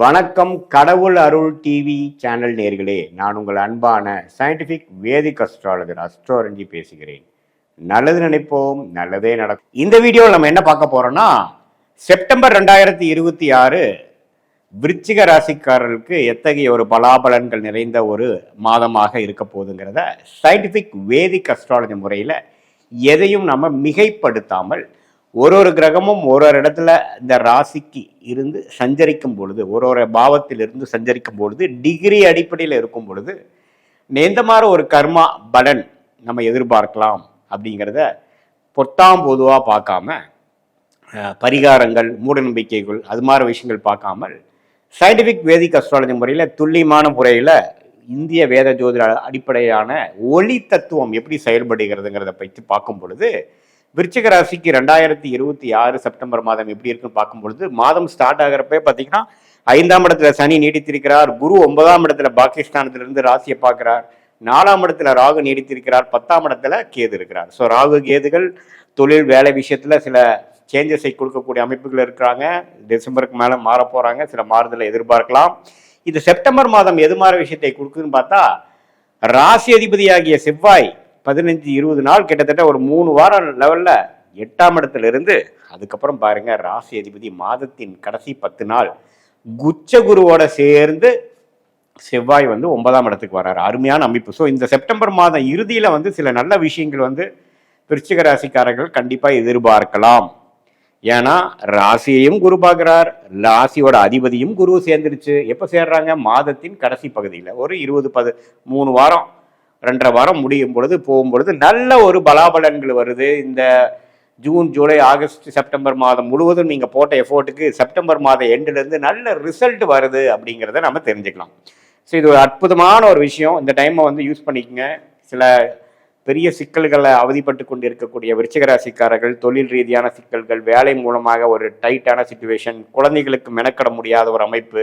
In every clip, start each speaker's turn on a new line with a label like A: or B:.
A: வணக்கம். கடவுள் அருள் TV channel நேர்களே, நான் உங்கள் அன்பான சயின்டிபிக் வேதிக் அஸ்ட்ராலஜர் அஸ்ட்ரோரஞ்சி பேசுகிறேன். நல்லது நினைப்போம், நல்லதே நடக்கும். இந்த வீடியோவில் நம்ம என்ன பார்க்க போறோம்னா, செப்டம்பர் 2026 விருச்சிக ராசிக்காரர்களுக்கு எத்தகைய ஒரு பலாபலன்கள் நிறைந்த ஒரு மாதமாக இருக்க போகுதுங்கிறத சயின்டிபிக் வேதிக் அஸ்ட்ராலஜி முறையில் எதையும் நம்ம மிகைப்படுத்தாமல் ஒரு கிரகமும் ஒரு இடத்துல இந்த ராசிக்கு இருந்து சஞ்சரிக்கும் பொழுது, ஒரு பாவத்திலிருந்து சஞ்சரிக்கும் பொழுது, டிகிரி அடிப்படையில் இருக்கும் பொழுது எந்த மாதிரி ஒரு கர்மா பலன் நம்ம எதிர்பார்க்கலாம் அப்படிங்கிறத பொத்தாம் பொதுவாக பார்க்காம, பரிகாரங்கள், மூட நம்பிக்கைகள், அது மாதிரி விஷயங்கள் பார்க்காமல் சயின்டிபிக் வேதிக் அஸ்ட்ராலஜி முறையில் துல்லியமான முறையில் இந்திய வேத ஜோதிட அடிப்படையான ஒளி தத்துவம் எப்படி செயல்படுகிறதுங்கிறத பற்றி பார்க்கும் பொழுது, விருச்சிக ராசிக்கு 2026 செப்டம்பர் மாதம் எப்படி இருக்குன்னு பார்க்கும் பொழுது, மாதம் ஸ்டார்ட் ஆகிறப்ப பார்த்தீங்கன்னா 5ஆம் இடத்துல சனி நீடித்திருக்கிறார். குரு 9ஆம் இடத்துல பாகிஸ்தானத்திலிருந்து ராசியை பார்க்கிறார். 4ஆம் இடத்துல ராகு நீடித்திருக்கிறார். 10ஆம் இடத்துல கேது இருக்கிறார். ஸோ ராகு கேதுகள் தொழில் வேலை விஷயத்துல சில சேஞ்சஸை கொடுக்கக்கூடிய அமைப்புகள் இருக்கிறாங்க. டிசம்பருக்கு மேலே மாற போறாங்க. சில மாறுதலை எதிர்பார்க்கலாம். இது செப்டம்பர் மாதம் எது மாதிரி விஷயத்தை கொடுக்குதுன்னு பார்த்தா, ராசி அதிபதியாகிய செவ்வாய் 15-20 நாள், கிட்டத்தட்ட ஒரு 3 வாரம் லெவல்ல 8ஆம் இடத்துல இருந்து, அதுக்கப்புறம் பாருங்க ராசி அதிபதி மாதத்தின் கடைசி 10 நாள் குச்ச குருவோட சேர்ந்து செவ்வாய் 9ஆம் இடத்துக்கு வர்றாரு. அருமையான அமைப்பு. ஸோ இந்த செப்டம்பர் மாதம் இறுதியில சில நல்ல விஷயங்கள் விருச்சிக ராசிக்காரர்கள் கண்டிப்பா எதிர்பார்க்கலாம். ஏன்னா ராசியையும் குரு பார்க்கிறார், ராசியோட அதிபதியும் குரு சேர்ந்துருச்சு. எப்ப சேர்றாங்க? மாதத்தின் கடைசி பகுதியில் ஒரு 3 வாரம் 2.5 வாரம் முடியும் பொழுது போகும்பொழுது நல்ல ஒரு பலாபலன்கள் வருது. இந்த ஜூன், ஜூலை, ஆகஸ்ட், செப்டம்பர் மாதம் முழுவதும் நீங்கள் போட்ட எஃபோர்ட்டுக்கு செப்டம்பர் மாதம் எண்டிலிருந்து நல்ல ரிசல்ட் வருது அப்படிங்கிறத நம்ம தெரிஞ்சுக்கலாம். ஸோ இது ஒரு அற்புதமான ஒரு விஷயம். இந்த டைமை யூஸ் பண்ணிக்கங்க. சில பெரிய சிக்கல்களை அவதிப்பட்டு கொண்டு இருக்கக்கூடிய விருச்சிக ராசிக்காரர்கள், தொழில் ரீதியான சிக்கல்கள், வேலை மூலமாக ஒரு டைட்டான சிச்சுவேஷன், குழந்தைகளுக்கு மெனக்கட முடியாத ஒரு அமைப்பு,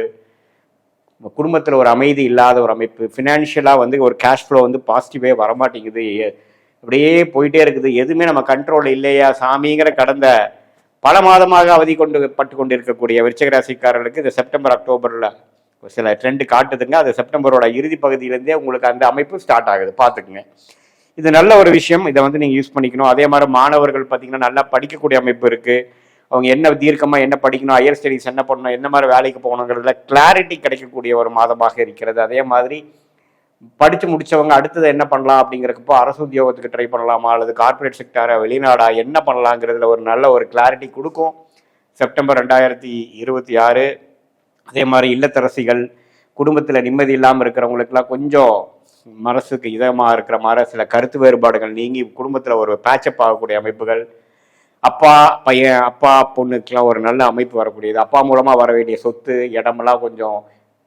A: குடும்பத்தில் ஒரு அமைதி இல்லாத ஒரு அமைப்பு, ஃபினான்ஷியலாக ஒரு கேஷ் ஃப்ளோ பாசிட்டிவே வரமாட்டேங்குது, அப்படியே போயிட்டே இருக்குது, எதுவுமே நம்ம கண்ட்ரோல் இல்லையா சாமிங்கிற கடந்த பல மாதமாக அவதி பட்டு கொண்டு இருக்கக்கூடிய விருச்சிக ராசிக்காரர்களுக்கு இந்த செப்டம்பர் அக்டோபரில் சில ட்ரெண்டு காட்டுதுங்க. அது செப்டம்பரோட இறுதி பகுதியிலேருந்தே உங்களுக்கு அந்த அமைப்பு ஸ்டார்ட் ஆகுது. பார்த்துக்குங்க. இது நல்ல ஒரு விஷயம். இதை நீங்கள் யூஸ் பண்ணிக்கணும். அதே மாதிரி மாணவர்கள் பார்த்தீங்கன்னா நல்லா படிக்கக்கூடிய அமைப்பு இருக்குது. அவங்க என்ன தீர்க்கமாக என்ன படிக்கணும், ஹையர் ஸ்டடீஸ் என்ன பண்ணணும், என்ன மாதிரி வேலைக்கு போகணுங்கிறதுல கிளாரிட்டி கிடைக்கக்கூடிய ஒரு மாதமாக இருக்கிறது. அதே மாதிரி படித்து முடித்தவங்க அடுத்தது என்ன பண்ணலாம் அப்படிங்கிறப்போ அரசு உத்தியோகத்துக்கு ட்ரை பண்ணலாமா அல்லது கார்பரேட் செக்டாரா வெளிநாடா என்ன பண்ணலாங்கிறதுல ஒரு நல்ல ஒரு கிளாரிட்டி கொடுக்கும் செப்டம்பர் 2026. அதே மாதிரி இல்லத்தரசிகள், குடும்பத்தில் நிம்மதி இல்லாமல் இருக்கிறவங்களுக்கெல்லாம் கொஞ்சம் மனசுக்கு இதமாக இருக்கிற மாதிரி சில கருத்து வேறுபாடுகள் நீங்கி குடும்பத்தில் ஒரு பேச்சப் ஆகக்கூடிய அமைப்புகள், அப்பா பையன், அப்பா பொண்ணுக்கெல்லாம் ஒரு நல்ல அமைப்பு வரக்கூடியது, அப்பா மூலமாக வர வேண்டிய சொத்து இடமெல்லாம் கொஞ்சம்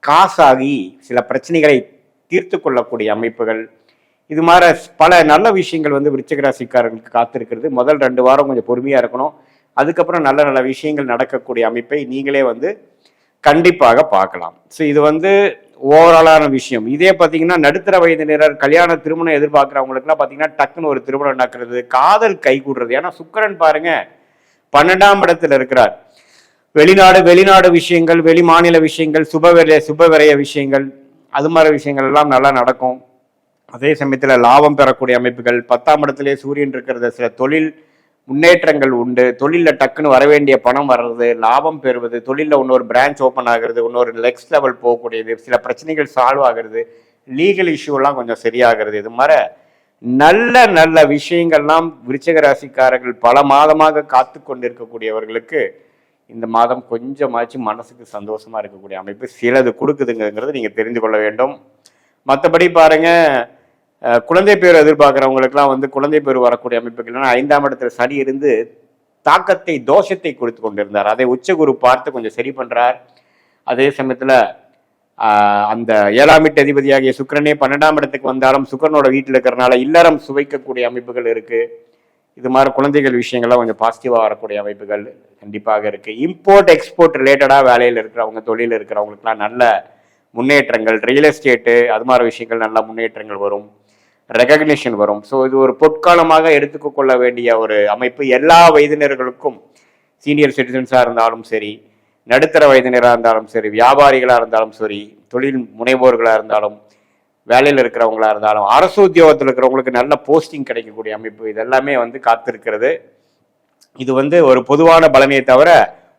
A: காசாகி சில பிரச்சனைகளை தீர்த்து கொள்ளக்கூடிய அமைப்புகள், இது மாதிரி பல நல்ல விஷயங்கள் விருச்சிக ராசிக்காரர்களுக்கு காத்திருக்கிறது. முதல் 2 வாரம் கொஞ்சம் பொறுமையாக இருக்கணும். அதுக்கப்புறம் நல்ல நல்ல விஷயங்கள் நடக்கக்கூடிய அமைப்பை நீங்களே கண்டிப்பாக பார்க்கலாம். ஸோ இது ஓவராலான விஷயம். இதே பார்த்தீங்கன்னா நடுத்தர வயதினர், கல்யாண திருமணம் எதிர்பார்க்குறவங்களுக்குலாம் பார்த்தீங்கன்னா டக்குன்னு ஒரு திருமணம் நடக்கிறது, காதல் கைகூடுறது. ஏன்னா சுக்கிரன் பாருங்க 12ஆம் இடத்துல இருக்கிறார். வெளிநாடு விஷயங்கள், வெளி மாநில விஷயங்கள், சுபவிரய விஷயங்கள், அது மாதிரி விஷயங்கள் எல்லாம் நல்லா நடக்கும். அதே சமயத்தில் லாபம் பெறக்கூடிய அமைப்புகள், 10ஆம் இடத்திலே சூரியன் இருக்கிறது, சில தொழில் முன்னேற்றங்கள் உண்டு. தொழிலில் டக்குன்னு வர வேண்டிய பணம் வர்றது, லாபம் பெறுவது, தொழிலில் இன்னொரு பிரான்ச் ஓப்பன் ஆகிறது, இன்னொரு நெக்ஸ்ட் லெவல் போகக்கூடியது, சில பிரச்சனைகள் சால்வ் ஆகிறது, லீகல் இஷ்யூலாம் கொஞ்சம் சரியாகிறது. இது மாதிரி நல்ல நல்ல விஷயங்கள்லாம் விருச்சிக ராசிக்காரர்கள் பல மாதமாக காத்து கொண்டிருக்கக்கூடியவர்களுக்கு இந்த மாதம் கொஞ்சமாச்சும் மனசுக்கு சந்தோஷமா இருக்கக்கூடிய அமைப்பு சிலது கொடுக்குதுங்கிறது நீங்கள் தெரிந்து கொள்ள வேண்டும். மற்றபடி பாருங்க, குழந்தை பேர் எதிர்பார்க்குறவங்களுக்குலாம் குழந்தை பேர் வரக்கூடிய அமைப்புகள் 5ஆம் இடத்துல சனி இருந்து தாக்கத்தை, தோஷத்தை கொடுத்து கொண்டிருந்தார். அதை உச்சகுரு பார்த்து கொஞ்சம் சரி பண்றார். அதே சமயத்தில் அந்த 7ஆம் வீட்டு அதிபதியாகிய சுக்கிரனே 12ஆம் இடத்துக்கு வந்தாலும் சுக்கிரனோட வீட்டில் இருக்கிறனால இல்லறம் சுவைக்கக்கூடிய அமைப்புகள் இருக்கு. இது மாதிரி குழந்தைகள் விஷயங்கள்லாம் கொஞ்சம் பாசிட்டிவாக வரக்கூடிய அமைப்புகள் கண்டிப்பாக இருக்கு. இம்போர்ட் எக்ஸ்போர்ட் ரிலேட்டடாக வேலையில் இருக்கிறவங்க, தொழில் இருக்கிறவங்களுக்குலாம் நல்ல முன்னேற்றங்கள், ரியல் எஸ்டேட்டு அது மாதிரி விஷயங்கள் நல்ல முன்னேற்றங்கள் வரும், ரெகக்னிஷன் வரும். ஸோ இது ஒரு பொற்காலமாக எடுத்துக்க கொள்ள வேண்டிய ஒரு அமைப்பு. எல்லா வயதினர்களுக்கும், சீனியர் சிட்டிசன்ஸாக இருந்தாலும் சரி, நடுத்தர வயதினராக இருந்தாலும் சரி, வியாபாரிகளாக இருந்தாலும் சரி, தொழில் முனைவோர்களாக இருந்தாலும், வேலையில் இருக்கிறவங்களா இருந்தாலும், அரசு உத்தியோகத்தில் இருக்கிறவங்களுக்கு நல்ல போஸ்டிங் கிடைக்கக்கூடிய அமைப்பு இதெல்லாமே வந்து காத்திருக்கிறது. இது வந்து ஒரு பொதுவான பலனையை தவிர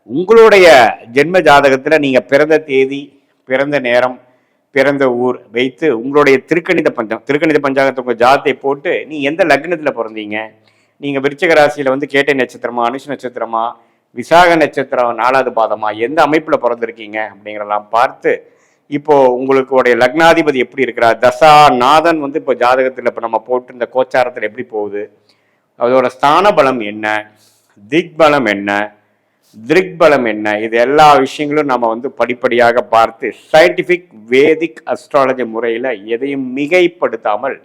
A: உங்களுடைய ஜென்ம ஜாதகத்தில் நீங்கள் பிறந்த தேதி, பிறந்த நேரம், பிறந்த ஊர் வைத்து உங்களுடைய திருக்கணித பஞ்சாங்கத்தை உங்கள் ஜாதத்தை போட்டு நீ எந்த லக்னத்தில் பிறந்தீங்க, நீங்கள் விருச்சிக ராசியில் வந்து கேட்டை நட்சத்திரமா, அனுஷ நட்சத்திரமா, விசாக நட்சத்திரம் 4வது பாதமா, எந்த அமைப்பில் பிறந்திருக்கீங்க அப்படிங்கிறதெல்லாம் பார்த்து இப்போ உங்களுக்கு லக்னாதிபதி எப்படி இருக்கிறார், தசா நாதன் வந்து இப்போ ஜாதகத்தில் இப்போ நம்ம போட்டு இந்த கோச்சாரத்தில் எப்படி போகுது, அதோட ஸ்தான பலம் என்ன, திக் பலம் என்ன, திரிக் பலம் என்ன, இது எல்லா விஷயங்களும் நம்ம வந்து படிப்படியாக பார்த்து சயின்டிஃபிக் வேதிக் அஸ்ட்ராலஜி முறையில் எதையும் மிகைப்படுத்தாமல்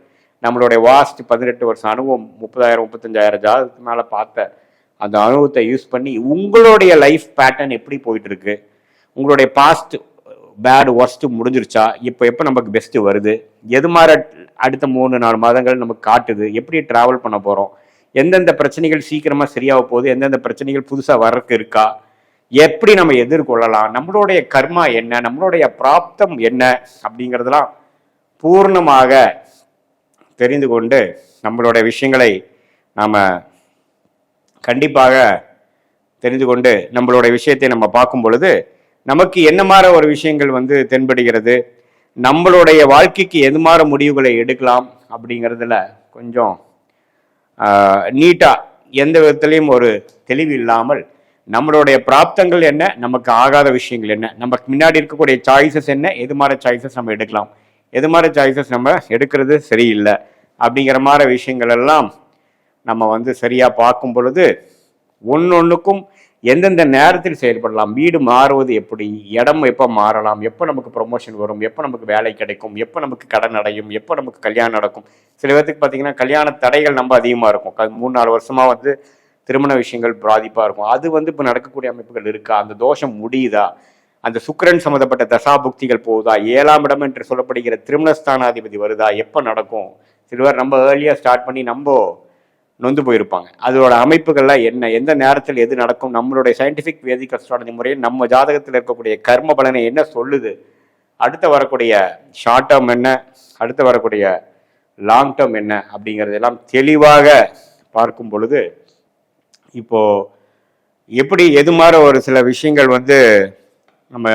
A: நம்மளுடைய வாஸ்ட் 18 வருஷம் அனுபவம் 30,000-35,000 ஜாதகத்துக்கு மேலே பார்த்த அந்த அனுபவத்தை யூஸ் பண்ணி உங்களுடைய லைஃப் பேட்டர்ன் எப்படி போயிட்டு இருக்கு, உங்களுடைய பாஸ்ட் பேட் ஒர்ஸ்ட் முடிஞ்சிருச்சா, எப்போ நமக்கு பெஸ்ட் வருது, எது மாதிரி அடுத்த 3-4 மாதங்கள் நமக்கு காட்டுது, எப்படி டிராவல் பண்ண போகிறோம், எந்தெந்த பிரச்சனைகள் சீக்கிரமாக சரியாக போகுது, எந்தெந்த பிரச்சனைகள் புதுசாக வர்றதுக்கு இருக்கா, எப்படி நம்ம எதிர்கொள்ளலாம், நம்மளுடைய கர்மா என்ன, நம்மளுடைய பிராப்தம் என்ன அப்படிங்கிறதெல்லாம் பூர்ணமாக தெரிந்து கொண்டு நம்மளுடைய விஷயங்களை நாம் கண்டிப்பாக தெரிந்து கொண்டு நம்மளுடைய விஷயத்தை நம்ம பார்க்கும் பொழுது நமக்கு என்ன மாதிரி ஒரு விஷயங்கள் வந்து தென்படுகிறது, நம்மளுடைய வாழ்க்கைக்கு எது மாதிரி முடிவுகளை எடுக்கலாம் அப்படிங்கிறதுல கொஞ்சம் நீட்டாக எந்த விதத்துலையும் ஒரு தெளிவு இல்லாமல் நம்மளுடைய பிராப்தங்கள் என்ன, நமக்கு ஆகாத விஷயங்கள் என்ன, நமக்கு முன்னாடி இருக்கக்கூடிய சாய்ஸஸ் என்ன, எது மாதிரி சாய்ஸஸ் நம்ம எடுக்கலாம், எது மாதிரி சாய்ஸஸ் நம்ம எடுக்கிறது சரியில்லை அப்படிங்கிற மாதிரி விஷயங்கள் எல்லாம் நம்ம வந்து சரியாக பார்க்கும் பொழுது ஒன்னொன்றுக்கும் எந்தெந்த நேரத்தில் செயல்படலாம், வீடு மாறுவது எப்படி, இடம் எப்போ மாறலாம், எப்போ நமக்கு ப்ரொமோஷன் வரும், எப்போ நமக்கு வேலை கிடைக்கும், எப்போ நமக்கு கடன் அடையும், எப்போ நமக்கு கல்யாணம் நடக்கும். சில பேருக்கு பார்த்தீங்கன்னா கல்யாண தடைகள் நம்ம அதிகமாக இருக்கும், 3-4 வருஷமாக வந்து திருமண விஷயங்கள் பாதிப்பாக இருக்கும். அது வந்து இப்போ நடக்கக்கூடிய அமைப்புகள் இருக்கா, அந்த தோஷம் முடியுதா, அந்த சுக்கிரன் சம்மந்தப்பட்ட தசாபுக்திகள் போகுதா, 7ஆம் இடம் என்று சொல்லப்படுகிற திருமணஸ்தானாதிபதி வருதா, எப்போ நடக்கும். சில பேர் நம்ம ஏர்லியாக ஸ்டார்ட் பண்ணி நம்ம நொந்து போயிருப்பாங்க. அதோட அமைப்புகள்லாம் என்ன, எந்த நேரத்தில் எது நடக்கும், நம்மளுடைய சயின்டிஃபிக் வேதிக் அஸ்ட்ராலஜி முறையில் நம்ம ஜாதகத்தில் இருக்கக்கூடிய கர்ம பலனை என்ன சொல்லுது, அடுத்து வரக்கூடிய ஷார்ட் டேர்ம் என்ன, அடுத்து வரக்கூடிய லாங் டேர்ம் என்ன அப்படிங்கிறதெல்லாம் தெளிவாக பார்க்கும் பொழுது இப்போ எப்படி எது மாதிரி ஒரு சில விஷயங்கள் வந்து நம்ம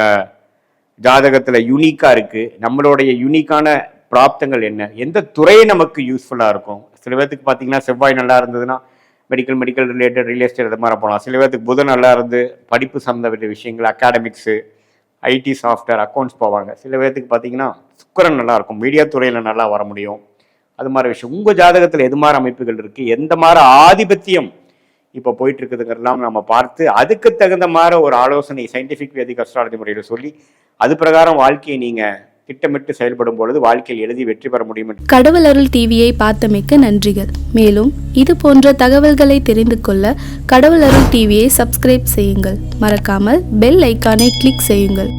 A: ஜாதகத்தில் யூனிக்காக இருக்குது, நம்மளுடைய யூனிக்கான பிராப்தங்கள் என்ன, எந்த துறை நமக்கு யூஸ்ஃபுல்லாக இருக்கும். சில பேர்த்துக்கு பார்த்தீங்கன்னா செவ்வாய் நல்லா இருந்ததுன்னா மெடிக்கல் ரிலேட்டட் ரியல் எஸ்டேட் அது மாதிரி போகலாம். சில பேர்த்துக்கு புதன் நல்லா இருந்து படிப்பு சம்மந்தப்பட்ட விஷயங்கள், அகாடமிக்ஸு, ஐடி, சாஃப்ட்வேர், அக்கௌண்ட்ஸ் போவாங்க. சில பேர்த்துக்கு பார்த்தீங்கன்னா சுக்கிரன் நல்லா இருக்கும், மீடியா துறையில் நல்லா வர முடியும். அது மாதிரி விஷயம் உங்கள் ஜாதகத்தில் எது மாதிரி அமைப்புகள் இருக்குது, எந்த மாதிரி ஆதிபத்தியம் இப்போ போயிட்டு இருக்குதுங்கிறதெல்லாம் நம்ம பார்த்து அதுக்கு தகுந்த மாதிரி ஒரு ஆலோசனை சயின்டிஃபிக் வேதிக் அஸ்ட்ராலஜி முறையில் சொல்லி அது பிரகாரம் வாழ்க்கையை நீங்கள் திட்டமிட்டு செயல்படும் பொழுது வாழ்க்கையில் எழுதி வெற்றி பெற முடியும்.
B: கடவுள் அருள் டிவியை பார்த்தமைக்கு நன்றிகள். மேலும் இது போன்ற தகவல்களை தெரிந்து கொள்ள கடவுள் அருள் டிவியை சப்ஸ்கிரைப் செய்யுங்கள். மறக்காமல் பெல் ஐக்கானை கிளிக் செய்யுங்கள்.